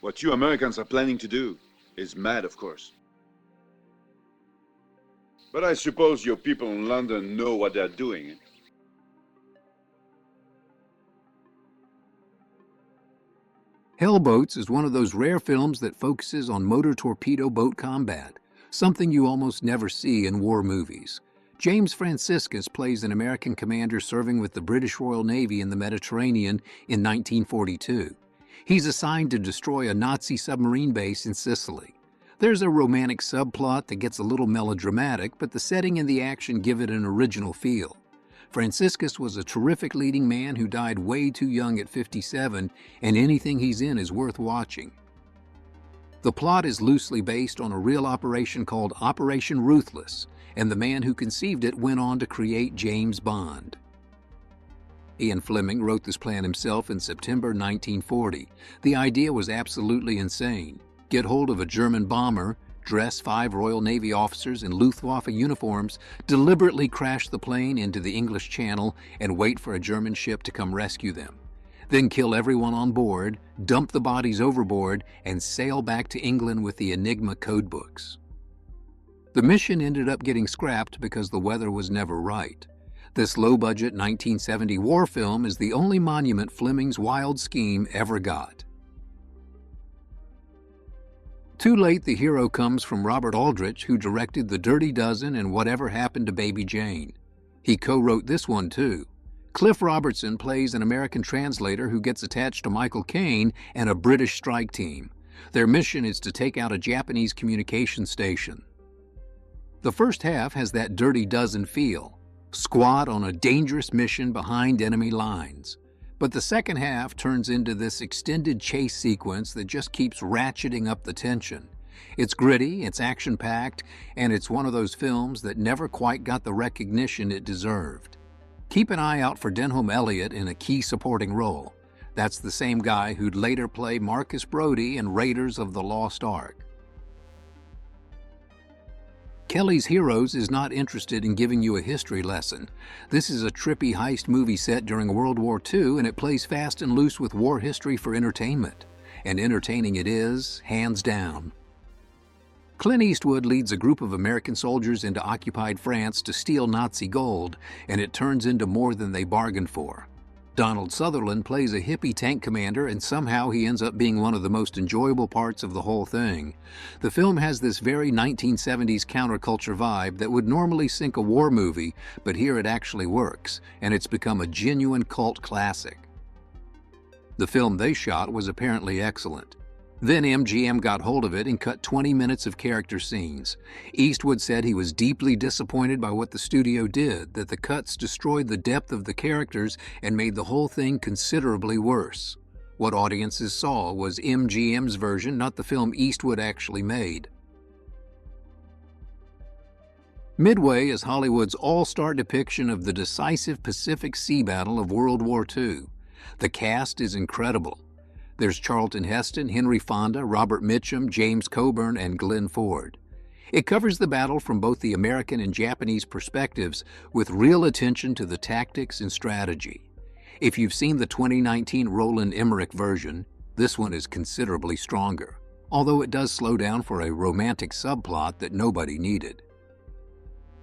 What you Americans are planning to do is mad, of course. But I suppose your people in London know what they're doing. Hellboats is one of those rare films that focuses on motor torpedo boat combat, something you almost never see in war movies. James Franciscus plays an American commander serving with the British Royal Navy in the Mediterranean in 1942. He's assigned to destroy a Nazi submarine base in Sicily. There's a romantic subplot that gets a little melodramatic, but the setting and the action give it an original feel. Franciscus was a terrific leading man who died way too young at 57, and anything he's in is worth watching. The plot is loosely based on a real operation called Operation Ruthless, and the man who conceived it went on to create James Bond. Ian Fleming wrote this plan himself in September 1940. The idea was absolutely insane. Get hold of a German bomber, dress 5 Royal Navy officers in Luftwaffe uniforms, deliberately crash the plane into the English Channel, and wait for a German ship to come rescue them. Then kill everyone on board, dump the bodies overboard, and sail back to England with the Enigma codebooks. The mission ended up getting scrapped because the weather was never right. This low-budget 1970 war film is the only monument Fleming's wild scheme ever got. Too Late the Hero comes from Robert Aldrich, who directed The Dirty Dozen and Whatever Happened to Baby Jane. He co-wrote this one too. Cliff Robertson plays an American translator who gets attached to Michael Caine and a British strike team. Their mission is to take out a Japanese communication station. The first half has that Dirty Dozen feel. Squad on a dangerous mission behind enemy lines. But the second half turns into this extended chase sequence that just keeps ratcheting up the tension. It's gritty, it's action-packed, and it's one of those films that never quite got the recognition it deserved. Keep an eye out for Denholm Elliott in a key supporting role. That's the same guy who'd later play Marcus Brody in Raiders of the Lost Ark. Kelly's Heroes is not interested in giving you a history lesson. This is a trippy heist movie set during World War II, and it plays fast and loose with war history for entertainment. And entertaining it is, hands down. Clint Eastwood leads a group of American soldiers into occupied France to steal Nazi gold, and it turns into more than they bargained for. Donald Sutherland plays a hippie tank commander, and somehow he ends up being one of the most enjoyable parts of the whole thing. The film has this very 1970s counterculture vibe that would normally sink a war movie, but here it actually works, and it's become a genuine cult classic. The film they shot was apparently excellent. Then MGM got hold of it and cut 20 minutes of character scenes. Eastwood said he was deeply disappointed by what the studio did, that the cuts destroyed the depth of the characters and made the whole thing considerably worse. What audiences saw was MGM's version, not the film Eastwood actually made. Midway is Hollywood's all-star depiction of the decisive Pacific Sea Battle of World War II. The cast is incredible. There's Charlton Heston, Henry Fonda, Robert Mitchum, James Coburn, and Glenn Ford. It covers the battle from both the American and Japanese perspectives, with real attention to the tactics and strategy. If you've seen the 2019 Roland Emmerich version, this one is considerably stronger, although it does slow down for a romantic subplot that nobody needed.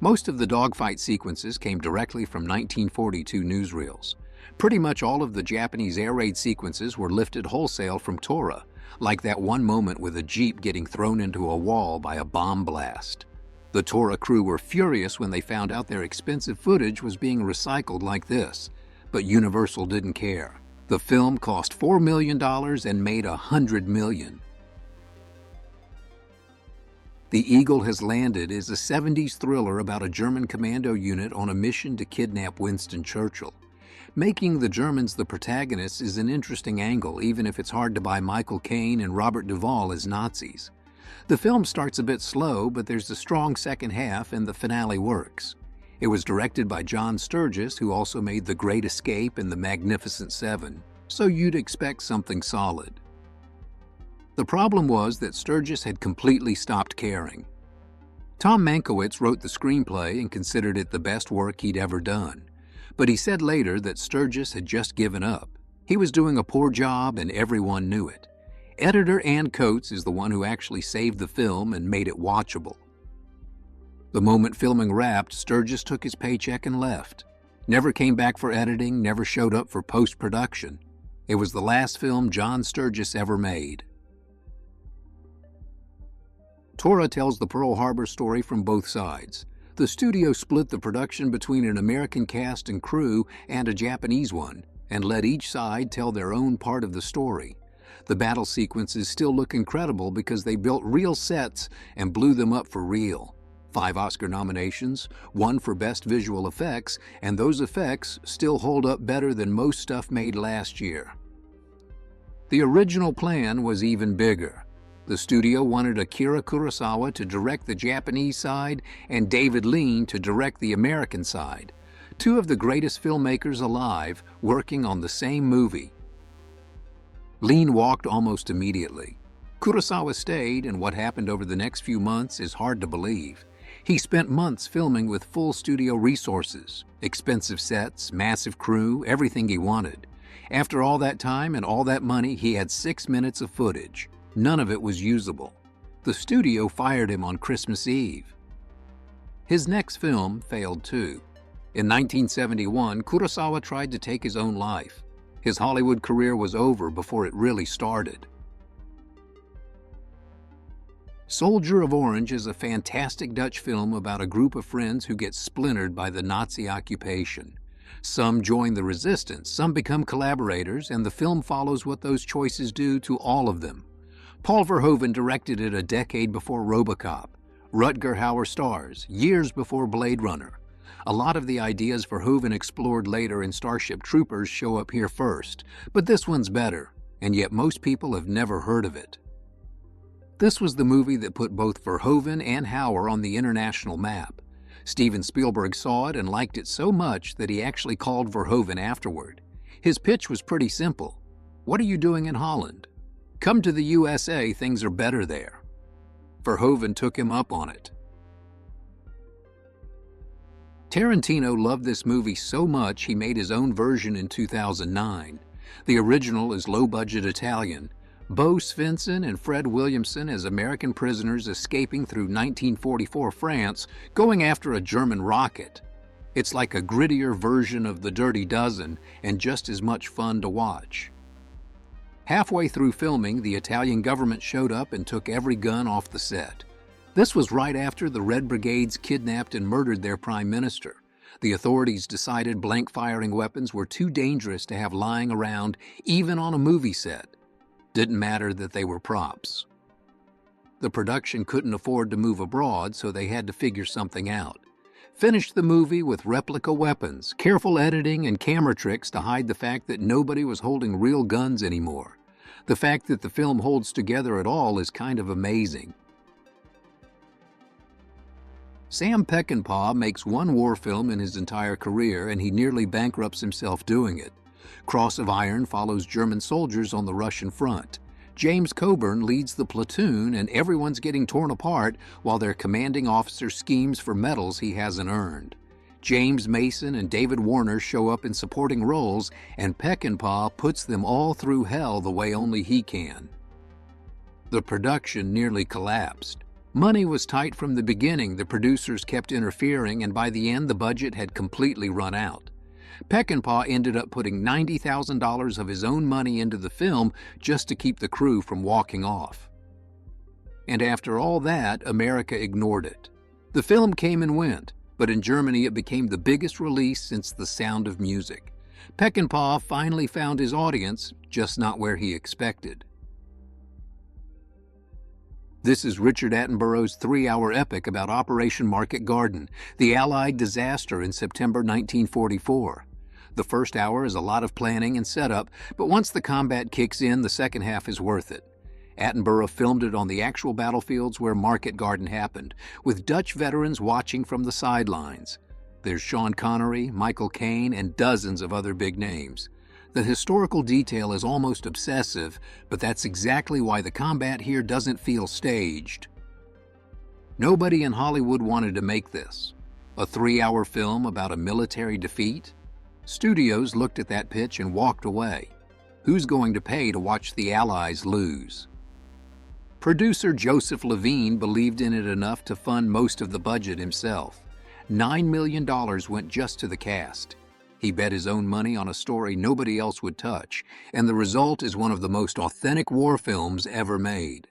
Most of the dogfight sequences came directly from 1942 newsreels. Pretty much all of the Japanese air raid sequences were lifted wholesale from Tora, like that one moment with a jeep getting thrown into a wall by a bomb blast. The Tora crew were furious when they found out their expensive footage was being recycled like this, but Universal didn't care. The film cost $4 million and made $100 million. The Eagle Has Landed is a 70s thriller about a German commando unit on a mission to kidnap Winston Churchill. Making the Germans the protagonists is an interesting angle, even if it's hard to buy Michael Caine and Robert Duvall as Nazis. The film starts a bit slow, but there's a strong second half and the finale works. It was directed by John Sturges, who also made The Great Escape and The Magnificent Seven, so you'd expect something solid. The problem was that Sturges had completely stopped caring. Tom Mankiewicz wrote the screenplay and considered it the best work he'd ever done. But he said later that Sturges had just given up. He was doing a poor job and everyone knew it. Editor Ann Coates is the one who actually saved the film and made it watchable. The moment filming wrapped, Sturges took his paycheck and left. Never came back for editing, never showed up for post-production. It was the last film John Sturges ever made. Tora tells the Pearl Harbor story from both sides. The studio split the production between an American cast and crew and a Japanese one, and let each side tell their own part of the story. The battle sequences still look incredible because they built real sets and blew them up for real. 5 Oscar nominations, 1 for Best Visual Effects, and those effects still hold up better than most stuff made last year. The original plan was even bigger. The studio wanted Akira Kurosawa to direct the Japanese side and David Lean to direct the American side. 2 of the greatest filmmakers alive working on the same movie. Lean walked almost immediately. Kurosawa stayed, and what happened over the next few months is hard to believe. He spent months filming with full studio resources, expensive sets, massive crew, everything he wanted. After all that time and all that money, he had 6 minutes of footage. None of it was usable. The studio fired him on Christmas Eve. His next film failed too. In 1971, Kurosawa tried to take his own life. His Hollywood career was over before it really started. Soldier of Orange is a fantastic Dutch film about a group of friends who get splintered by the Nazi occupation. Some join the resistance, some become collaborators, and the film follows what those choices do to all of them. Paul Verhoeven directed it a decade before RoboCop. Rutger Hauer stars, years before Blade Runner. A lot of the ideas Verhoeven explored later in Starship Troopers show up here first, but this one's better, and yet most people have never heard of it. This was the movie that put both Verhoeven and Hauer on the international map. Steven Spielberg saw it and liked it so much that he actually called Verhoeven afterward. His pitch was pretty simple. What are you doing in Holland? Come to the USA, things are better there. Verhoeven took him up on it. Tarantino loved this movie so much he made his own version in 2009. The original is low-budget Italian. Bo Svensson and Fred Williamson as American prisoners escaping through 1944 France, going after a German rocket. It's like a grittier version of The Dirty Dozen and just as much fun to watch. Halfway through filming, the Italian government showed up and took every gun off the set. This was right after the Red Brigades kidnapped and murdered their prime minister. The authorities decided blank-firing weapons were too dangerous to have lying around, even on a movie set. Didn't matter that they were props. The production couldn't afford to move abroad, so they had to figure something out. Finished the movie with replica weapons, careful editing, and camera tricks to hide the fact that nobody was holding real guns anymore. The fact that the film holds together at all is kind of amazing. Sam Peckinpah makes one war film in his entire career, and he nearly bankrupts himself doing it. Cross of Iron follows German soldiers on the Russian front. James Coburn leads the platoon, and everyone's getting torn apart while their commanding officer schemes for medals he hasn't earned. James Mason and David Warner show up in supporting roles, and Peckinpah puts them all through hell the way only he can. The production nearly collapsed. Money was tight from the beginning, the producers kept interfering, and by the end the budget had completely run out. Peckinpah ended up putting $90,000 of his own money into the film just to keep the crew from walking off. And after all that, America ignored it. The film came and went, but in Germany it became the biggest release since The Sound of Music. Peckinpah finally found his audience, just not where he expected. This is Richard Attenborough's 3-hour epic about Operation Market Garden, the Allied disaster in September 1944. The first hour is a lot of planning and setup, but once the combat kicks in, the second half is worth it. Attenborough filmed it on the actual battlefields where Market Garden happened, with Dutch veterans watching from the sidelines. There's Sean Connery, Michael Caine, and dozens of other big names. The historical detail is almost obsessive, but that's exactly why the combat here doesn't feel staged. Nobody in Hollywood wanted to make this. A 3-hour film about a military defeat? Studios looked at that pitch and walked away. Who's going to pay to watch the Allies lose? Producer Joseph Levine believed in it enough to fund most of the budget himself. $9 million went just to the cast. He bet his own money on a story nobody else would touch, and the result is one of the most authentic war films ever made.